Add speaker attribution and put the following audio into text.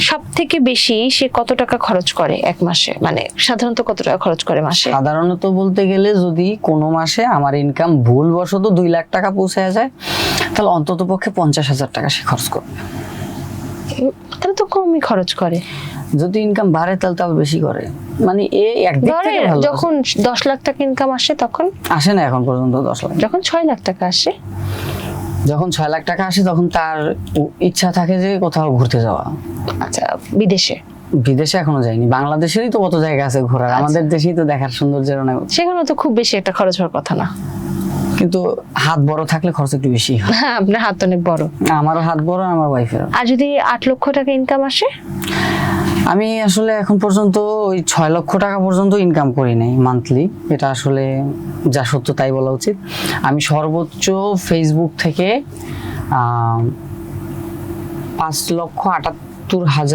Speaker 1: সব থেকে বেশি সে কত টাকা খরচ করে এক মাসে, মানে সাধারণত কত টাকা খরচ করে মাসে?
Speaker 2: সাধারণত বলতে গেলে যদি কোনো মাসে আমার ইনকাম ভুলবশত 2 লাখ টাকা পৌঁছে যায়, তাহলে অন্তত পক্ষে 50,000 টাকা সে খরচ করবে।
Speaker 1: তাহলে তো কমই খরচ করে।
Speaker 2: যদি ইনকাম বাড়ে তাহলে তো আবার বেশি করে, মানে একদিক
Speaker 1: ধরে
Speaker 2: থেকে ভালো।
Speaker 1: যখন 10 লাখ টাকা ইনকাম আসে তখন?
Speaker 2: আসে না এখন পর্যন্ত 10 লাখ।
Speaker 1: যখন 6 লাখ টাকা আসে?
Speaker 2: যখন 6 লাখ টাকা আসে তখন তার ইচ্ছা থাকে যে কোথাও ঘুরতে যাওয়া।
Speaker 1: আচ্ছা, বিদেশে?
Speaker 2: বিদেশে এখনো যায়নি, বাংলাদেশেরই তো কত জায়গা আছে ঘোরার, আমাদের দেশেই তো দেখার সৌন্দর্যের অনেক।
Speaker 1: সেখানে তো খুব বেশি একটা খরচ হওয়ার কথা না।
Speaker 2: কিন্তু হাত বড় থাকলে খরচ একটু বেশি হয়।
Speaker 1: হ্যাঁ, আপনার হাত অনেক বড়।
Speaker 2: আমারও হাত বড়, আমার ওয়াইফেরও।
Speaker 1: আর যদি 8 লক্ষ টাকা ইনকাম আসে?
Speaker 2: আমি আসলে এখন পর্যন্ত ওই 6 লক্ষ টাকা পর্যন্ত ইনকাম করি নাই মান্থলি, এটা আসলে যা সত্য তাই বলা উচিত। আমি সর্বোচ্চ ফেসবুক থেকে 5,78,000